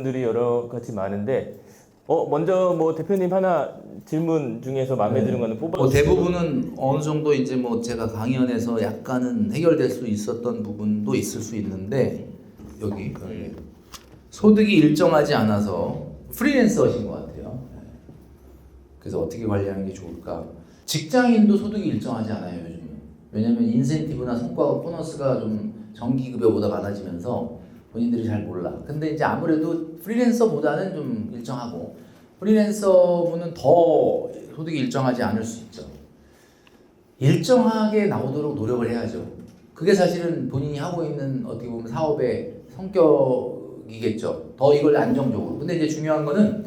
부분들이 여러 가지 많은데 먼저 뭐 대표님 하나 질문 중에서 마음에 드는 거는 뽑아. 대부분은 어느 정도 이제 뭐 제가 강연에서 약간은 해결될 수 있었던 부분도 있을 수 있는데 여기 소득이 일정하지 않아서 프리랜서신 것 같아요. 그래서 어떻게 관리하는 게 좋을까? 직장인도 소득이 일정하지 않아요 요즘. 왜냐면 인센티브나 성과급 보너스가 좀 정기급여보다 많아지면서 본인들이 잘 몰라. 근데 이제 아무래도 프리랜서보다는 좀 일정하고 프리랜서분은 더 소득이 일정하지 않을 수 있죠. 일정하게 나오도록 노력을 해야죠. 그게 사실은 본인이 하고 있는 어떻게 보면 사업의 성격이겠죠. 더 이걸 안정적으로. 근데 이제 중요한 거는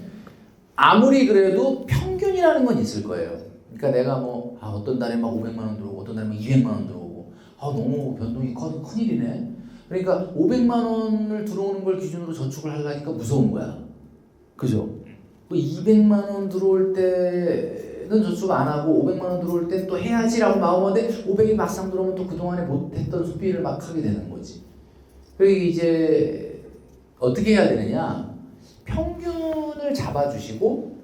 아무리 그래도 평균이라는 건 있을 거예요. 그러니까 내가 뭐 어떤 달에 막 500만 원 들어오고 어떤 달에 막 200만 원 들어오고 너무 변동이 큰일이네. 그러니까 500만 원을 들어오는 걸 기준으로 저축을 하려니까 무서운 거야. 그죠? 200만 원 들어올 때는 저축 안 하고 500만 원 들어올 때 또 해야지라고 마음먹는데 500이 막상 들어오면 또 그동안에 못했던 소비를 막 하게 되는 거지. 그러니까 이제 어떻게 해야 되느냐? 평균을 잡아주시고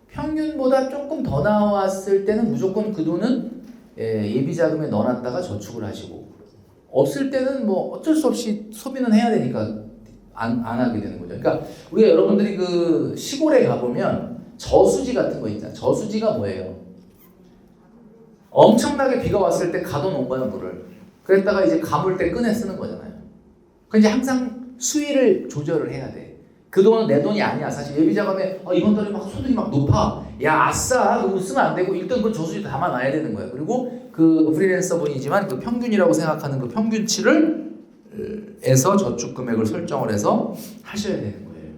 평균보다 조금 더 나왔을 때는 무조건 그 돈은 예비자금에 넣어놨다가 저축을 하시고 없을 때는 뭐 어쩔 수 없이 소비는 해야 되니까 안 하게 되는 거죠. 그러니까 우리가 여러분들이 그 시골에 가보면 저수지 같은 거 있잖아요. 저수지가 뭐예요? 엄청나게 비가 왔을 때 가둬놓은 거예요, 물을. 그랬다가 이제 가물 때 꺼내 쓰는 거잖아요. 그러니까 이제 항상 수위를 조절을 해야 돼. 그 돈은 내 돈이 아니야. 사실 예비자금에 이번 달에 막 소득이 막 높아. 야 아싸 그거 쓰면 안 되고 일단 그 저수지 담아놔야 되는 거야. 그리고 그 프리랜서 분이지만 그 평균이라고 생각하는 그 평균치를 에서 저축 금액을 설정을 해서 하셔야 되는 거예요.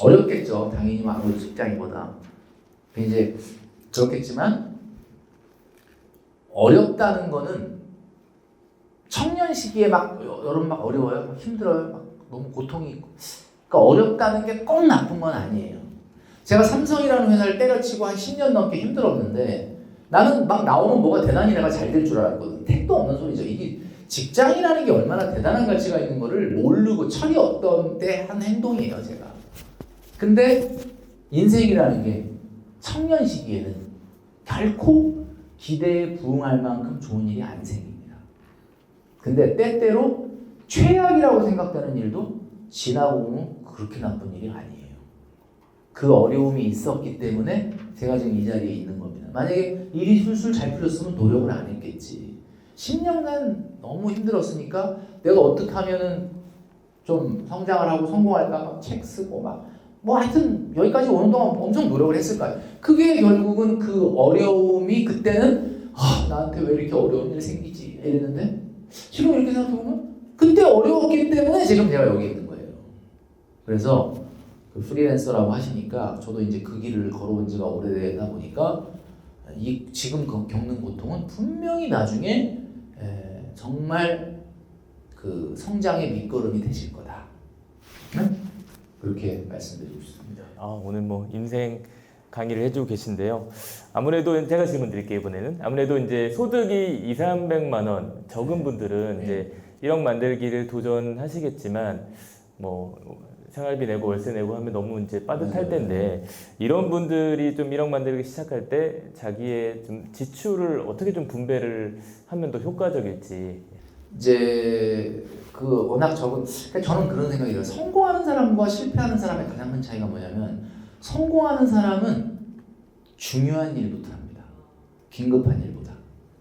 어렵겠죠. 당연히 아무래도 직장인보다. 이제 그렇겠지만 어렵다는 거는 청년 시기에 막 여러분 막 어려워요. 막 힘들어요. 막 너무 고통이 있고. 그러니까 어렵다는 게 꼭 나쁜 건 아니에요. 제가 삼성이라는 회사를 때려치고 한 10년 넘게 힘들었는데 나는 막 나오면 뭐가 대단히 내가 잘 될 줄 알았거든. 택도 없는 소리죠. 이게 직장이라는 게 얼마나 대단한 가치가 있는 거를 모르고 철이 없던 때 한 행동이에요, 제가. 근데 인생이라는 게 청년 시기에는 결코 기대에 부응할 만큼 좋은 일이 안 생깁니다. 근데 때때로 최악이라고 생각되는 일도 지나고 보면 그렇게 나쁜 일이 아니에요. 그 어려움이 있었기 때문에 제가 지금 이 자리에 있는 겁니다. 만약에 일이 술술 잘 풀렸으면 노력을 안 했겠지. 10년간 너무 힘들었으니까 내가 어떻게 하면은 좀 성장을 하고 성공할까 막 책 쓰고 뭐 하여튼 여기까지 오는 동안 엄청 노력을 했을 거예요. 그게 결국은 그 어려움이 그때는 나한테 왜 이렇게 어려운 일 생기지 이랬는데 지금 이렇게 생각해보면 그때 어려웠기 때문에 지금 제가 여기 있는 거예요. 그래서 그 프리랜서라고 하시니까 저도 이제 그 길을 걸어온 지가 오래되다 보니까 지금 겪는 고통은 분명히 나중에 정말 그 성장의 밑거름이 되실 거다. 그렇게 말씀드리고 싶습니다. 오늘 뭐 인생 강의를 해주고 계신데요. 아무래도 제가 질문 드릴게요, 이번에는. 아무래도 이제 소득이 200~300만 원 적은 분들은 이제 1억 만들기를 도전하시겠지만 뭐 생활비 내고 월세 내고 하면 너무 이제 빠듯할 텐데 이런 분들이 좀 1억 만들기 시작할 때 자기의 좀 지출을 어떻게 좀 분배를 하면 더 효과적일지. 이제 그 워낙 적은 그러니까 저는 그런 생각이 들어요. 성공하는 사람과 실패하는 사람의 가장 큰 차이가 뭐냐면 성공하는 사람은 중요한 일부터 합니다. 긴급한 일보다.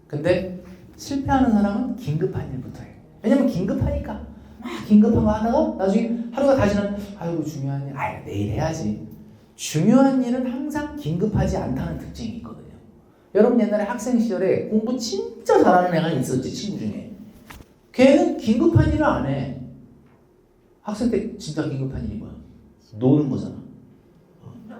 근데 실패하는 사람은 긴급한 일부터 해요. 왜냐면 긴급하니까 막 긴급한 거 하다가 나중에 하루가 다 지나면 아이고 중요한 일 내일 해야지. 중요한 일은 항상 긴급하지 않다는 특징이 있거든요. 여러분 옛날에 학생 시절에 공부 진짜 잘하는 애가 있었지 친구 중에. 걔는 긴급한 일을 안 해. 학생 때 진짜 긴급한 일이 뭐야? 노는 거잖아.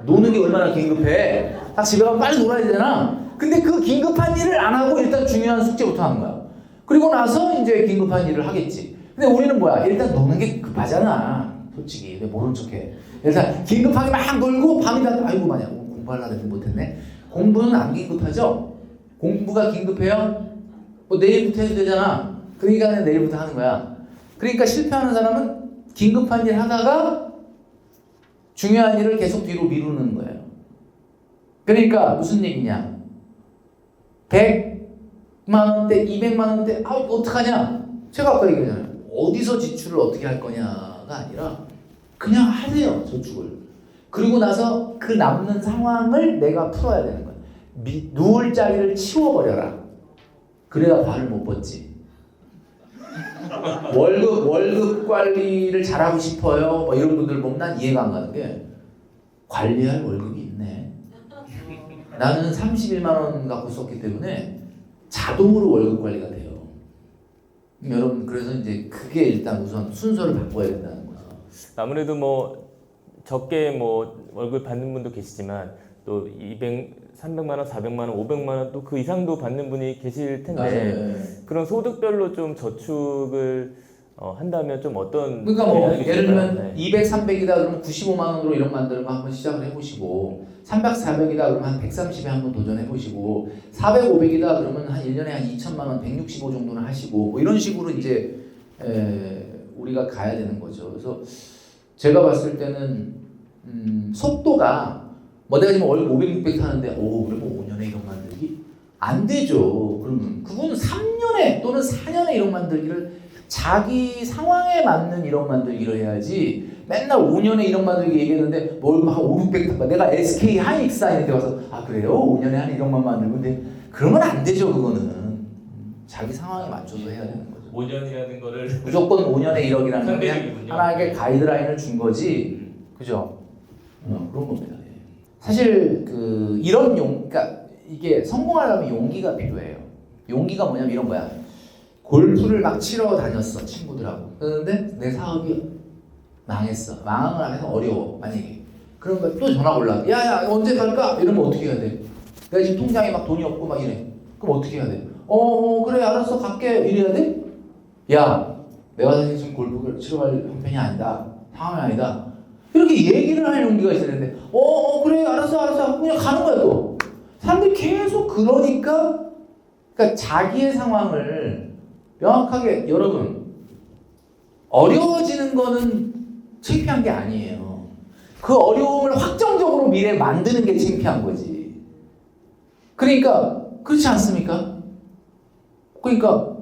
노는 게 얼마나 긴급해. 딱 집에 가면 빨리 놀아야 되잖아. 근데 그 긴급한 일을 안 하고 일단 중요한 숙제부터 하는 거야. 그리고 나서 이제 긴급한 일을 하겠지. 근데 우리는 뭐야? 일단 노는 게 급하잖아. 솔직히. 왜 모른 척해. 일단 긴급하게 막 놀고 밤이 다 아이고 마냐 공부하려고 했는데 못했네. 공부는 안 긴급하죠? 공부가 긴급해요? 뭐 내일부터 해도 되잖아. 그러니까 내일부터 하는 거야. 그러니까 실패하는 사람은 긴급한 일 하다가 중요한 일을 계속 뒤로 미루는 거예요. 그러니까 무슨 얘기냐? 100만 원대, 200만 원대, 어떡하냐? 제가 아까 얘기했잖아요. 어디서 지출을 어떻게 할 거냐가 아니라 그냥 하세요, 저축을. 그리고 나서 그 남는 상황을 내가 풀어야 되는 거예요. 누울 자리를 치워버려라. 그래야 발을 못 뻗지. 월급 관리를 잘하고 싶어요. 뭐 이런 분들 보면 난 이해가 안 가는 게 관리할 월급이 있네. 나는 31만 원 갖고 썼기 때문에 자동으로 월급 관리가 돼요. 여러분 그래서 이제 그게 일단 우선 순서를 바꿔야 된다는 거죠. 아무래도 뭐 적게 뭐 월급 받는 분도 계시지만 또 200, 300만 원, 400만 원, 500만 원 또 그 이상도 받는 분이 계실 텐데 그런 소득별로 좀 저축을 한다면 좀 어떤 그러니까 뭐 대안이 예를 들면 있을까요? 200, 300이다 그러면 95만 원으로 1억 만드는 거 한번 시작을 해보시고 300, 400이다 그러면 한 130에 한번 도전해보시고 400, 500이다 그러면 한 1년에 한 2천만 원, 165 정도는 하시고 뭐 이런 식으로 이제 우리가 가야 되는 거죠. 그래서 제가 봤을 때는 속도가 뭐 내가 지금 월급 500, 600 타는데 그러면 5년에 1억 만들기? 안 되죠. 그러면 그건 3년에 또는 4년에 1억 만들기를 자기 상황에 맞는 1억 만들기를 해야지 맨날 5년에 1억 만들기 얘기했는데 뭘 막 5, 600 내가 SK 하이닉스인데 가서 그래요? 5년에 한 1억만 만들고 근데 그러면 안 되죠. 그거는 자기 상황에 맞춰서 해야 되는 거죠. 5년이라는 거를 무조건 5년에 1억이라는 건 상대적이군요. 하나의 가이드라인을 준 거지. 그죠? 그런 겁니다. 예. 사실 이런 그러니까 이게 성공하려면 용기가 필요해요. 용기가 뭐냐면 이런 거야. 골프를 막 치러 다녔어 친구들하고. 그런데 내 사업이 망했어. 망한 걸 하면서 어려워 만약에. 그러면 또 전화 올라. 야야 언제 갈까? 이러면 어떻게 해야 돼? 내가 지금 통장에 막 돈이 없고 막 이래. 그럼 어떻게 해야 돼? 그래 알았어 갈게 이래야 돼? 야 내가 사실 지금 골프를 치러 갈 형편이 아니다. 상황이 아니다. 이렇게 얘기를 할 용기가 있어야 되는데 그래 알았어 그냥 가는 거야 또. 사람들이 계속 그러니까 자기의 상황을 명확하게 여러분 어려워지는 거는 창피한 게 아니에요. 그 어려움을 확정적으로 미래에 만드는 게 창피한 거지. 그러니까 그렇지 않습니까? 그러니까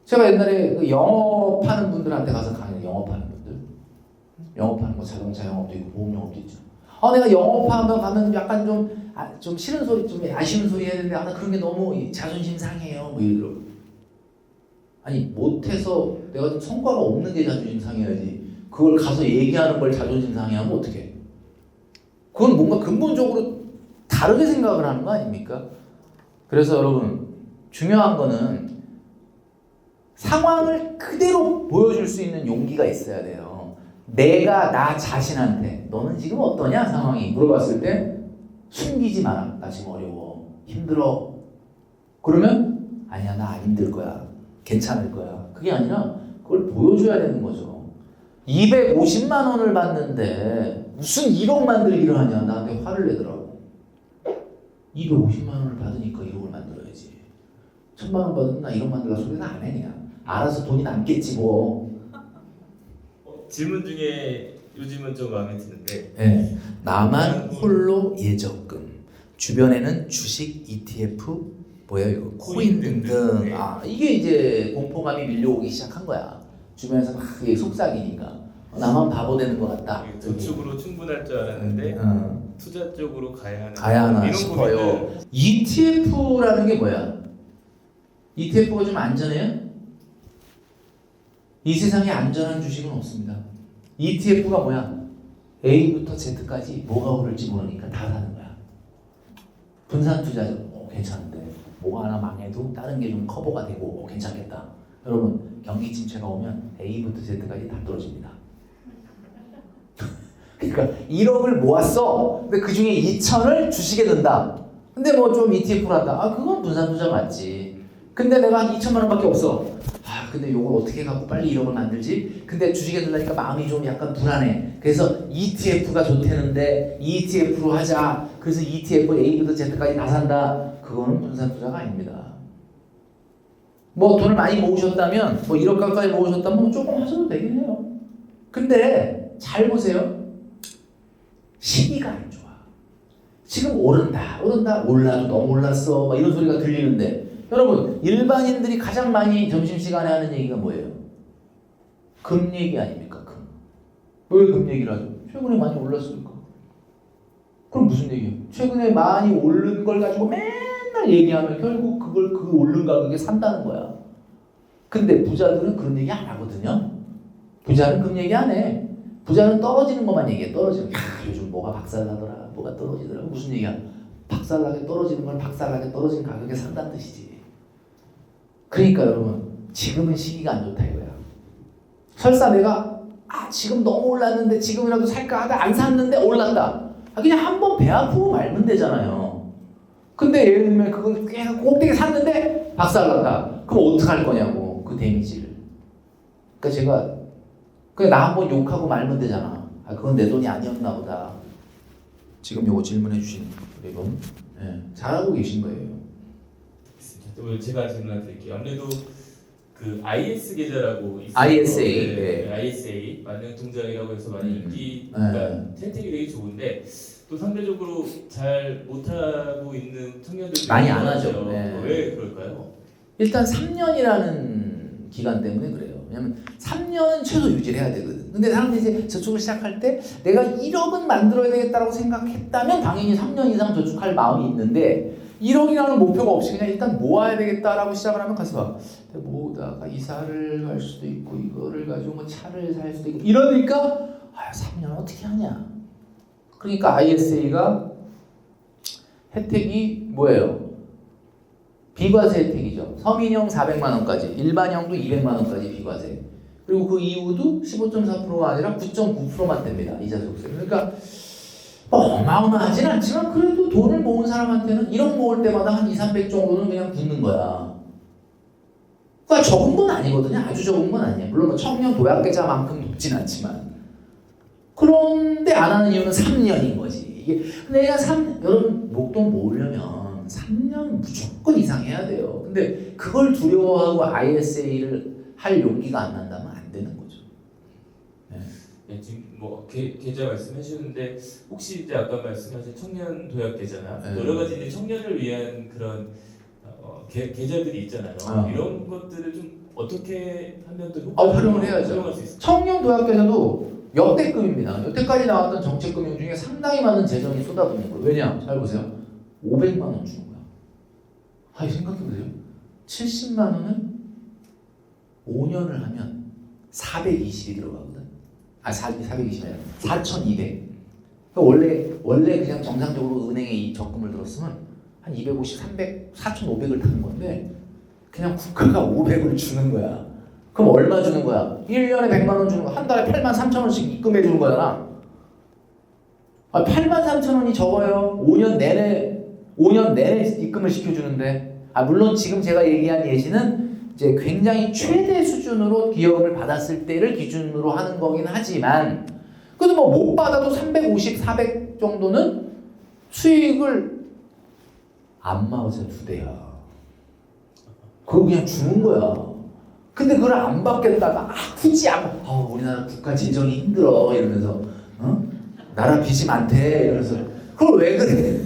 제가 옛날에 영업하는 분들한테 가서 강의 영업하는 분들 영업하는 거 자동차 영업도 있고 보험 영업도 있죠. 내가 영업하면 가면 약간 좀 싫은 소리 좀 아쉬운 소리 해야 되는데 나 그런 게 너무 자존심 상해요. 뭐 이러고 아니 못해서 내가 좀 성과가 없는 게 자존심 상해야지 그걸 가서 얘기하는 걸 자존심 상해하면 어떡해. 그건 뭔가 근본적으로 다르게 생각을 하는 거 아닙니까? 그래서 여러분 중요한 거는 상황을 그대로 보여줄 수 있는 용기가 있어야 돼요. 내가 나 자신한테 너는 지금 어떠냐 상황이 물어봤을 때 숨기지 마라. 나 지금 어려워. 힘들어. 그러면 아니야 나 안 힘들 거야. 괜찮을 거야. 그게 아니라 그걸 보여줘야 되는 거죠. 250만 원을 받는데 무슨 1억 만들기를 하냐. 나한테 화를 내더라고. 250만 원을 받으니까 1억을 만들어야지. 1000만 원 받으면 나 1억 만들라 소리는 안 해. 그냥 알아서 돈이 남겠지 뭐. 질문 중에 요즘은 좀 마음에 드는데 네. 나만 홀로 예적금 주변에는 주식, ETF 뭐야 이거 코인 등등. 이게 이제 공포감이 밀려오기 시작한 거야. 주변에서 막 속삭이니까 나만 바보 되는 것 같다. 저축으로 충분할 줄 알았는데 투자 쪽으로 가야 하나 이런 싶어요. 고민들. ETF라는 게 뭐야? ETF가 좀 안전해요? 이 세상에 안전한 주식은 없습니다. ETF가 뭐야? A부터 Z까지 뭐가 오를지 모르니까 다 사는 거야. 분산 투자죠. 괜찮은데 뭐가 하나 망해도 다른 게 좀 커버가 되고 괜찮겠다. 여러분 경기 침체가 오면 A부터 Z까지 다 떨어집니다. 그러니까 1억을 모았어. 근데 그 중에 2천을 주식에 넣는다. 근데 뭐 좀 ETF를 한다. 그건 분산 투자 맞지. 근데 내가 한 2천만 원밖에 없어. 근데 이걸 어떻게 갖고 빨리 1억을 만들지? 근데 주식에 넣으니까 마음이 좀 약간 불안해. 그래서 ETF가 좋다는데 ETF로 하자. 그래서 ETF A부터 Z까지 다 산다. 그거는 분산 투자가 아닙니다. 뭐 돈을 많이 모으셨다면 뭐 1억 가까이 모으셨다면 조금 하셔도 되긴 해요. 근데 잘 보세요. 시기가 안 좋아. 지금 오른다, 올라도 너무 올랐어, 막 이런 소리가 들리는데, 여러분, 일반인들이 가장 많이 점심시간에 하는 얘기가 뭐예요? 금 얘기 아닙니까? 금. 왜 금 얘기를 하죠? 최근에 많이 올랐으니까. 그럼 무슨 얘기예요? 최근에 많이 오른 걸 가지고 맨날 얘기하면 결국 그걸 그 오른 가격에 산다는 거야. 근데 부자들은 그런 얘기 안 하거든요. 부자는 금 얘기 안 해. 부자는 떨어지는 것만 얘기해. 떨어지는 거. 요즘 뭐가 박살나더라. 뭐가 떨어지더라. 무슨 얘기야? 박살나게 떨어지는 걸 박살나게 떨어지는 가격에 산다는 뜻이지. 그러니까 여러분, 지금은 시기가 안 좋다 이거야. 설사 내가 지금 너무 올랐는데 지금이라도 살까 하다 안 샀는데 올랐다. 그냥 한번 배 아프고 말면 되잖아요. 근데 예를 들면 그걸 계속 꼭대기 샀는데 박살났다. 그럼 어떡할 거냐고, 그 데미지를. 그러니까 제가 그냥 나 한번 욕하고 말면 되잖아. 그건 내 돈이 아니었나 보다. 지금 요거 질문해 주신 이분, 네, 잘하고 계신 거예요. 또 제가 질문 드릴게요. 아무래도 그 IS 계좌라고 있어요. ISA, 네, 네. ISA 만능 통장이라고 해서 많이 인기가 네. 혜택이 되게 좋은데 또 상대적으로 잘 못하고 있는 청년들이 많이 안 많아요. 하죠. 네. 왜 그럴까요? 일단 3년이라는 기간 때문에 그래요. 왜냐면 3년 최소 유지를 해야 되거든. 근데 사람들이 이제 저축을 시작할 때 내가 1억은 만들어야 되겠다라고 생각했다면 당연히 3년 이상 저축할 마음이 있는데 1억이라는 목표가 없이 그냥 일단 모아야 되겠다라고 시작을 하면 가서 모으다가 이사를 갈 수도 있고 이거를 가지고 뭐 차를 살 수도 있고 이러니까 3년 어떻게 하냐. 그러니까 ISA가 혜택이 뭐예요? 비과세 혜택이죠. 서민형 400만 원까지, 일반형도 200만 원까지 비과세. 그리고 그 이후도 15.4%가 아니라 9.9%만 됩니다. 이자 소득세. 그러니까 어마어마하진 않지만 그래도 돈을 모은 사람한테는 1억 모을 때마다 한 2, 300 정도는 그냥 붙는 거야. 그러니까 적은 건 아니거든요. 아주 적은 건 아니에요. 물론 뭐 청년 도약계좌만큼 높진 않지만. 그런데 안 하는 이유는 3년인 거지. 이게 내가 여러분 목돈 모으려면 3년 무조건 이상 해야 돼요. 근데 그걸 두려워하고 ISA를 할 용기가 안 난다면 안 되는 거죠. 네, 지금 뭐 계좌 말씀해 주셨는데 혹시 이제 아까 말씀하신 청년 도약 계좌나 네. 여러 가지 이제 청년을 위한 그런 계좌들이 있잖아요. 이런 것들을 좀 어떻게 하면 또 활용을 해야죠. 활용할 수 있을까요? 청년 도약계좌도 역대급입니다. 여태까지 나왔던 정책금융 중에 상당히 많은 재정이 쏟아붓는 거예요. 왜냐? 잘 보세요. 500만 원 주는 거야. 생각해보세요. 70만 원은 5년을 하면 420이 들어가거든. 420이 아니라 4,200. 그러니까 원래 그냥 정상적으로 은행에 이 적금을 들었으면 한 250, 300, 4,500을 타는 건데 그냥 국가가 500을 주는 거야. 그럼 얼마 주는 거야? 1년에 100만 원 주는 거야. 한 달에 8만 3천 원씩 입금해 주는 거잖아. 8만 3천 원이 적어요. 5년 내내 입금을 시켜주는데. 물론 지금 제가 얘기한 예시는 이제 굉장히 최대 수준으로 기여금을 받았을 때를 기준으로 하는 거긴 하지만 그래도 뭐 못 받아도 350, 400 정도는 수익을 안 마우세 2대야. 그거 그냥 주는 거야. 근데 그걸 안 받겠다가 굳이 우리나라 국가 재정이 힘들어 이러면서 나라 빚이 많대 이러면서 그걸 왜 그래?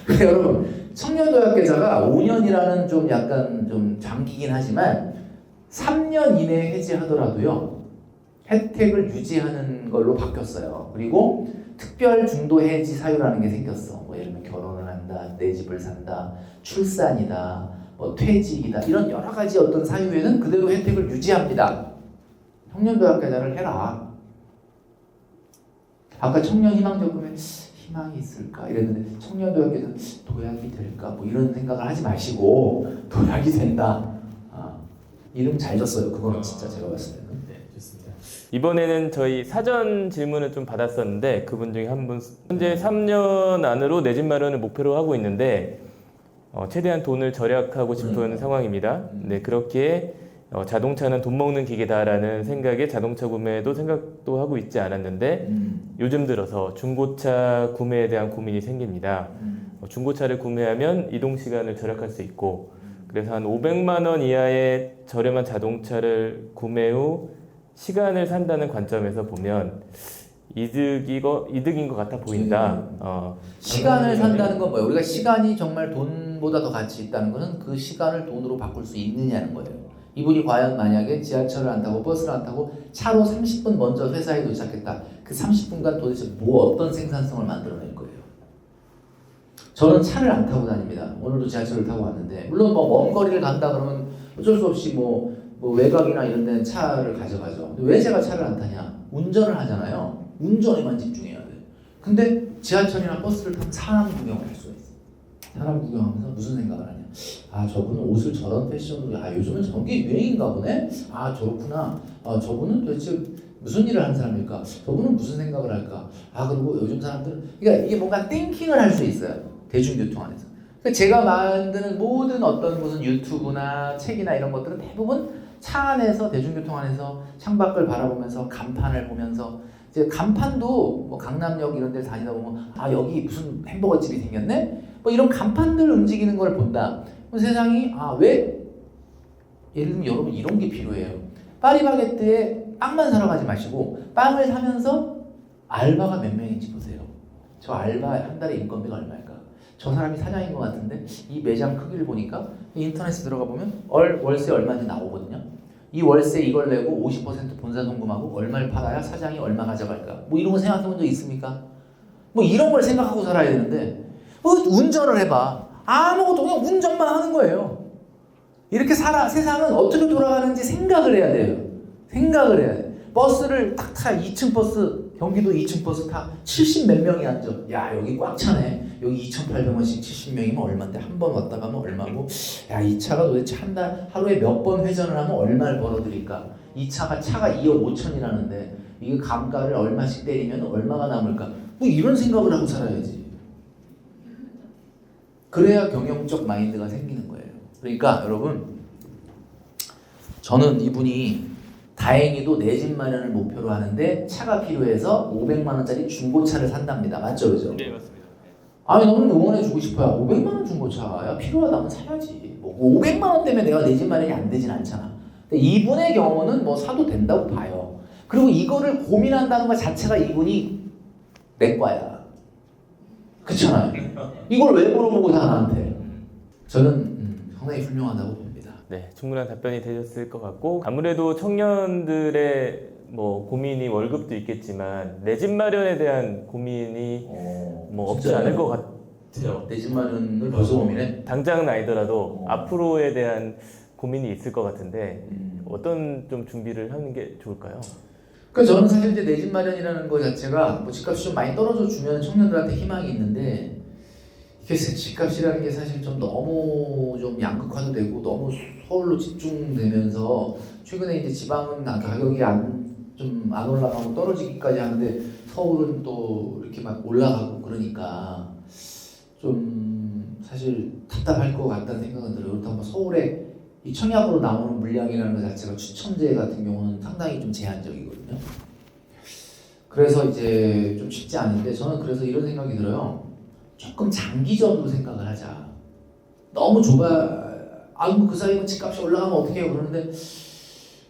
그래 여러분 청년도약계좌가 5년이라는 좀 약간 좀 장기긴 하지만 3년 이내에 해지하더라도요 혜택을 유지하는 걸로 바뀌었어요. 그리고 특별 중도 해지 사유라는 게 생겼어. 뭐 예를 들면 결혼을 한다, 내 집을 산다, 출산이다, 뭐 퇴직이다 이런 여러 가지 어떤 사유에는 그대로 혜택을 유지합니다. 청년도약계좌를 해라. 아까 청년희망적금에 희망이 있을까 이랬는데 청년도약계좌는 도약이 될까 뭐 이런 생각을 하지 마시고 도약이 된다. 이름 잘 졌어요. 그거는 진짜 제가 봤을 때는. 네, 좋습니다. 이번에는 저희 사전 질문을 좀 받았었는데 그분 중에 한 분 현재 3년 안으로 내 집 마련을 목표로 하고 있는데 최대한 돈을 절약하고 싶은 상황입니다. 네, 그렇기에 자동차는 돈 먹는 기계다라는 생각에 자동차 구매도 생각도 하고 있지 않았는데 요즘 들어서 중고차 구매에 대한 고민이 생깁니다. 중고차를 구매하면 이동 시간을 절약할 수 있고 그래서 한 500만 원 이하의 저렴한 자동차를 구매 후 시간을 산다는 관점에서 보면 이득인 것 같아 보인다. 시간을 산다는 건 뭐예요? 우리가 시간이 정말 돈보다 더 가치 있다는 것은 그 시간을 돈으로 바꿀 수 있느냐는 거예요. 이분이 과연 만약에 지하철을 안 타고 버스를 안 타고 차로 30분 먼저 회사에 도착했다. 그 30분간 도대체 어떤 생산성을 만들어낼 거예요? 저는 차를 안 타고 다닙니다. 오늘도 지하철을 타고 왔는데 물론 뭐 먼 거리를 간다 그러면 어쩔 수 없이 뭐 외곽이나 이런 데는 차를 가져가죠. 근데 왜 제가 차를 안 타냐? 운전을 하잖아요. 운전에만 집중해야 돼. 근데 지하철이나 버스를 타면 사람 구경을 할 수가 있어. 사람 구경하면서 무슨 생각을 하냐? 아, 저분은 옷을 저런 패션으로, 요즘은 저런 게 유행인가 보네? 아, 저렇구나. 저분은 도대체 무슨 일을 하는 사람일까? 저분은 무슨 생각을 할까? 그리고 요즘 사람들은, 그러니까 이게 뭔가 띵킹을 할 수 있어요. 대중교통 안에서. 그러니까 제가 만드는 모든 어떤 무슨 유튜브나 책이나 이런 것들은 대부분 차 안에서, 대중교통 안에서 창밖을 바라보면서 간판을 보면서, 이제 간판도 뭐 강남역 이런 데를 다니다 보면 여기 무슨 햄버거 집이 생겼네? 뭐 이런 간판들 움직이는 걸 본다. 그럼 세상이 왜? 예를 들면 여러분 이런 게 필요해요. 파리바게뜨에 빵만 사러 가지 마시고 빵을 사면서 알바가 몇 명인지 보세요. 저 알바 한 달에 인건비가 얼마일까? 저 사람이 사장인 것 같은데 이 매장 크기를 보니까 인터넷에 들어가 보면 월세 얼마인지 나오거든요. 이 월세 이걸 내고 50% 본사 송금하고 얼마를 팔아야 사장이 얼마 가져갈까? 뭐 이런 거 생각해 본 적 있습니까? 뭐 이런 걸 생각하고 살아야 되는데 운전을 해봐. 아무것도 그냥 운전만 하는 거예요. 이렇게 세상은 어떻게 돌아가는지 생각을 해야 돼요. 생각을 해야 돼. 버스를 딱 타. 2층 버스, 경기도 2층 버스 타. 70 몇 명이 앉아. 야, 여기 꽉 차네. 여기 2,800원씩 70명이면 얼마인데 한 번 왔다 가면 얼마고? 야, 이 차가 도대체 하루에 몇 번 회전을 하면 얼마를 벌어들일까? 이 차가 2억 5천이라는데 이게 감가를 얼마씩 때리면 얼마가 남을까? 뭐 이런 생각을 하고 살아야지. 그래야 경영적 마인드가 생기는 거예요. 그러니까 여러분, 저는 이분이 다행히도 내 집 마련을 목표로 하는데 차가 필요해서 500만 원짜리 중고차를 산답니다. 맞죠? 그죠? 네, 맞습니다. 너는 응원해주고 싶어요. 500만 원 중고차야 필요하다면 사야지. 뭐 500만 원 때문에 내가 내 집 마련이 안 되진 않잖아. 근데 이분의 경우는 뭐 사도 된다고 봐요. 그리고 이거를 고민한다는 것 자체가 이분이 내과야. 그렇잖아요. 이걸 왜 물어보고 나한테? 저는 상당히 훌륭하다고 봅니다. 네, 충분한 답변이 되셨을 것 같고 아무래도 청년들의 뭐 고민이 월급도 있겠지만 내 집 마련에 대한 고민이 뭐 없지 않을 것 같아요. 내 집 마련을 벌써 고민해? 당장은 아니더라도 앞으로에 대한 고민이 있을 것 같은데 어떤 좀 준비를 하는 게 좋을까요? 그러니까 저는 사실 이제 내 집 마련이라는 거 자체가 뭐 집값이 좀 많이 떨어져 주면 청년들한테 희망이 있는데 이게 집값이라는 게 사실 좀 너무 좀 양극화도 되고 너무 서울로 집중되면서 최근에 이제 지방은 가격이 좀 안 올라가고 떨어지기까지 하는데 서울은 또 이렇게 막 올라가고 그러니까 좀 사실 답답할 것 같다는 생각은 들어요. 그렇다고 서울에 이 청약으로 나오는 물량이라는 것 자체가 추첨제 같은 경우는 상당히 좀 제한적이거든요. 그래서 이제 좀 쉽지 않은데 저는 그래서 이런 생각이 들어요. 조금 장기적으로 생각을 하자. 너무 좁아. 뭐 그 사이에 집값이 올라가면 어떻게 해요? 그러는데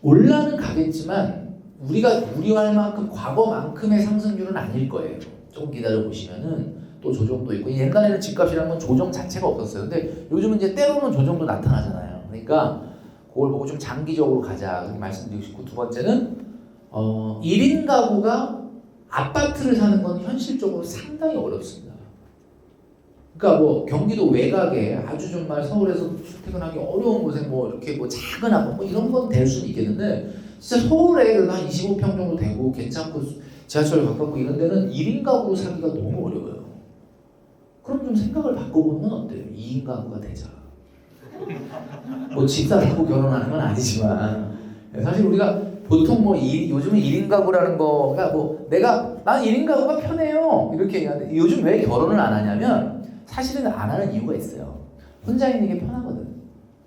올라는 가겠지만 우리가 우려할 만큼 과거만큼의 상승률은 아닐 거예요. 조금 기다려 보시면은 또 조정도 있고 옛날에는 집값이라는 건 조정 자체가 없었어요. 근데 요즘은 이제 때로는 조정도 나타나잖아요. 그러니까 그걸 보고 좀 장기적으로 가자 그렇게 말씀드리고 싶고 두 번째는 1인 가구가 아파트를 사는 건 현실적으로 상당히 어렵습니다. 그러니까 뭐 경기도 외곽에 아주 정말 서울에서 출퇴근하기 어려운 곳에 뭐 이렇게 뭐 작은 아파트 뭐 이런 건 될 수는 있겠는데 진짜 서울에 한 25평 정도 되고 괜찮고 지하철 가깝고 이런 데는 1인 가구로 사기가 너무 어려워요. 그럼 좀 생각을 바꿔보는 건 어때요? 2인 가구가 되자. 뭐 집사 사고 결혼하는 건 아니지만 사실 우리가 보통 뭐 요즘은 1인 가구라는 거가 뭐 난 1인 가구가 편해요 이렇게 얘기하는데 요즘 왜 결혼을 안 하냐면 사실은 안 하는 이유가 있어요. 혼자 있는 게 편하거든.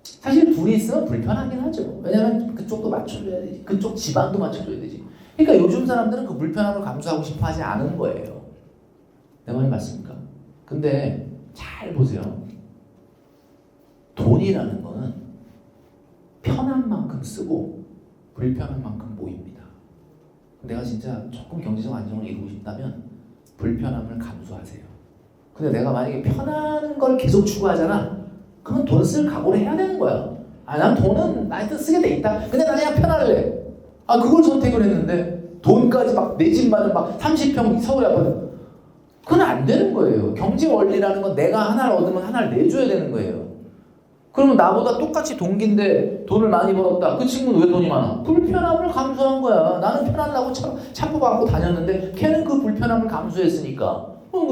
사실 둘이 있으면 불편하긴 하죠. 왜냐면 그쪽도 맞춰줘야 되지. 그쪽 집안도 맞춰줘야 되지. 그러니까 요즘 사람들은 그 불편함을 감수하고 싶어 하지 않은 거예요. 내 말이 맞습니까? 근데 잘 보세요. 돈이라는 거는 편한 만큼 쓰고 불편한 만큼 모입니다. 내가 진짜 조금 경제적 안정을 이루고 싶다면 불편함을 감수하세요. 근데 내가 만약에 편한 걸 계속 추구하잖아. 그러면 돈 쓸 각오를 해야 되는 거야. 난 돈은 나한테 쓰게 돼 있다. 근데 나 그냥 편할래. 그걸 선택을 했는데 돈까지 막 내 집만은 막 30평 서울 아파트. 그건 안 되는 거예요. 경제 원리라는 건 내가 하나를 얻으면 하나를 내줘야 되는 거예요. 그러면 나보다 똑같이 동기인데 돈을 많이 벌었다. 그 친구는 왜 돈이 많아? 불편함을 감수한 거야. 나는 편하려고 차 뽑아갖고 다녔는데 걔는 그 불편함을 감수했으니까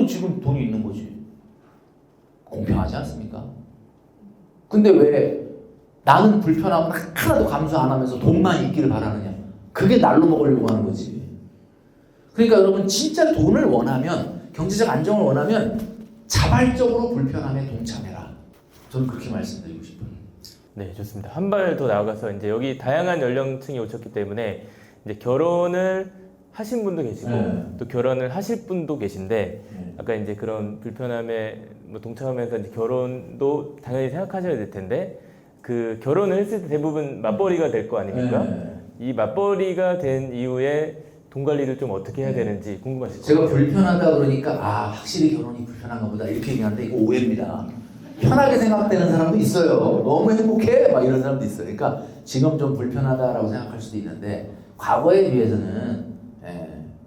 지금 돈이 있는 거지. 공평하지 않습니까? 근데 왜 나는 불편함을 하나도 감수 안 하면서 돈만 있기를 바라느냐? 그게 날로 먹으려고 하는 거지. 그러니까 여러분 진짜 돈을 원하면, 경제적 안정을 원하면 자발적으로 불편함에 동참해라. 저는 그렇게 말씀드리고 싶어요. 네, 좋습니다. 한 발 더 나아가서 이제 여기 다양한 연령층이 오셨기 때문에 이제 결혼을 하신 분도 계시고 또 결혼을 하실 분도 계신데 아까 이제 그런 불편함에 뭐 동참하면서 이제 결혼도 당연히 생각하셔야 될 텐데 그 결혼을 했을 때 대부분 맞벌이가 될 거 아닙니까? 이 맞벌이가 된 이후에 돈 관리를 좀 어떻게 해야 되는지 궁금하실 것 제가 같아요. 불편하다 그러니까 확실히 결혼이 불편한가 보다 이렇게 얘기하는데 이거 오해입니다. 편하게 생각되는 사람도 있어요. 너무 행복해 막 이런 사람도 있어요. 그러니까 지금 좀 불편하다라고 생각할 수도 있는데 과거에 비해서는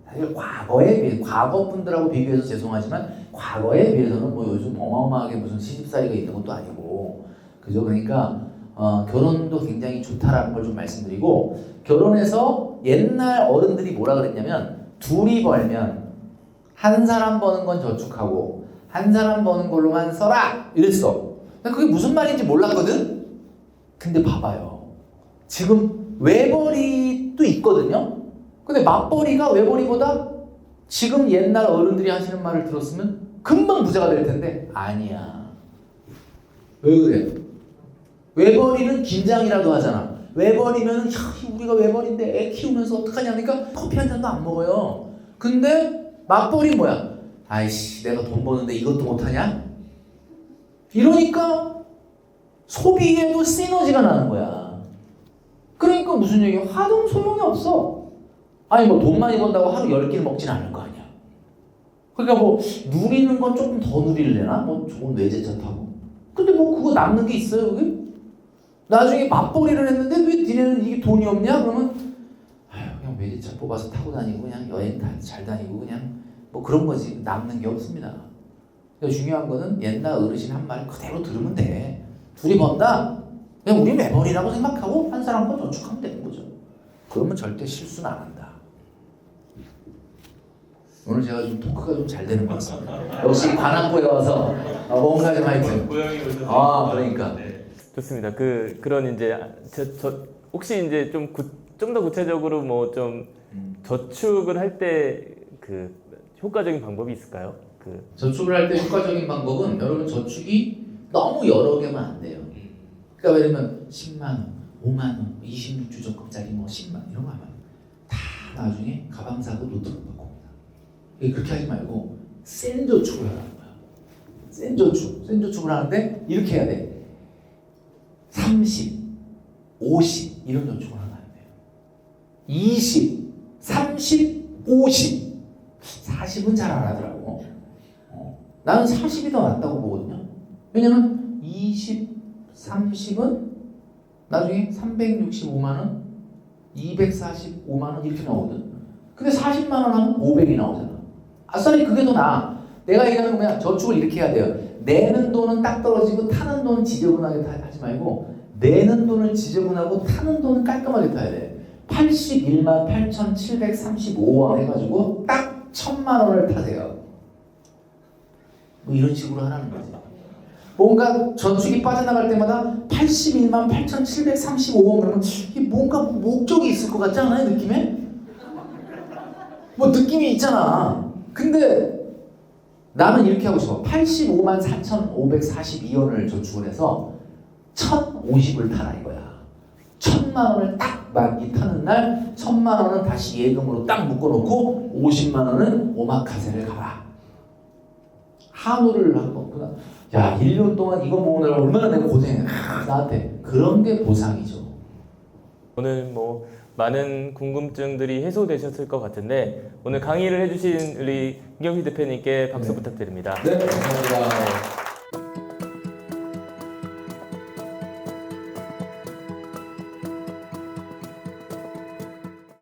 사실 과거 분들하고 비교해서 죄송하지만 과거에 비해서는 뭐 요즘 어마어마하게 무슨 시집살이가 있는 것도 아니고 그죠? 그러니까 결혼도 굉장히 좋다라는 걸 좀 말씀드리고 결혼해서 옛날 어른들이 뭐라 그랬냐면 둘이 벌면 한 사람 버는 건 저축하고 한 사람 버는 걸로만 써라 이랬어. 난 그게 무슨 말인지 몰랐거든. 근데 봐봐요. 지금 외벌이도 있거든요. 근데 맞벌이가 외벌이보다 지금 옛날 어른들이 하시는 말을 들었으면 금방 부자가 될 텐데 아니야. 왜 그래? 외벌이는 긴장이라도 하잖아. 외벌이면 우리가 외벌인데 애 키우면서 어떡하냐 하니까 커피 한 잔도 안 먹어요. 근데 맞벌이 뭐야? 아이씨 내가 돈 버는데 이것도 못하냐? 이러니까 소비에도 시너지가 나는 거야. 그러니까 무슨 얘기야? 하등 소용이 없어. 아니 뭐 돈 많이 번다고 하루 10끼를 먹진 않을 거 아니야. 그러니까 뭐 누리는 건 조금 더 누릴래나? 뭐 좋은 외제차 타고. 근데 뭐 그거 남는 게 있어요 그게? 나중에 맞벌이를 했는데 왜 니네는 이게 돈이 없냐? 그러면 그냥 외제차 뽑아서 타고 다니고 그냥 여행 잘 다니고 그냥 뭐 그런 거지. 남는 게 없습니다. 그러니까 중요한 거는 옛날 어르신 한 말 그대로 들으면 돼. 둘이 번다? 그냥 우리 외벌이라고 생각하고 한 사람 거 저축하면 되는 거죠. 그러면 절대 실수는 안 한다. 오늘 제가 좀 토크가 좀 잘 되는 것 같습니다. 역시 관악구에 와서 뭔가 좀 하여튼. 그러니까. 좋습니다. 그런 이제 혹시 이제 좀 더 구체적으로 뭐 좀 저축을 할 때 그 효과적인 방법이 있을까요? 저축을 할 때 효과적인 방법은 여러분 저축이 너무 여러 개만 안 돼요. 그러니까 예를 들면 10만 원, 5만 원, 26주 적금짜리 뭐 10만 원 이런 거 하면 다 나중에 가방 사고 노트북 바꿔 옵니다. 그렇게 하지 말고 센 저축을 하라는 거야. 센 저축을 하는데 이렇게 해야 돼. 30, 50 이런 저축을 하면 안 돼요. 20, 30, 50 40은 잘 안 하더라고. 나는 40이 더 낫다고 보거든요. 왜냐면 20, 30은 나중에 365만 원, 245만 원 이렇게 나오거든. 근데 40만 원 하면 500이 나오잖아. 아싸리 그게 더 나아. 내가 얘기하는 거야. 저축을 이렇게 해야 돼요. 내는 돈은 딱 떨어지고 타는 돈은 지저분하게 하지 말고 내는 돈을 지저분하고 타는 돈은 깔끔하게 타야 돼. 81만 8,735원 해가지고 딱 1,000만 원을 타세요. 뭐 이런 식으로 하라는 거지. 뭔가 저축이 빠져나갈 때마다 81만 8,735원 그러면 이게 뭔가 목적이 있을 것 같지 않아요? 느낌에? 뭐 느낌이 있잖아. 근데 나는 이렇게 하고 싶어. 85만 4,542원을 저축을 해서 1,050을 타라 이거야. 1,000만 원을 딱 만기 타는 날 1,000만 원은 다시 예금으로 딱 묶어놓고 50만 원은 오마카세를 가라. 한우를 한번 그냥 1년 동안 이거 모으느라 얼마나 내가 고생해. 나한테 그런 게 보상이죠. 오늘 뭐 많은 궁금증들이 해소되셨을 것 같은데 오늘 강의를 해주신 우리 김경필 대표님께 박수 부탁드립니다. 네, 감사합니다.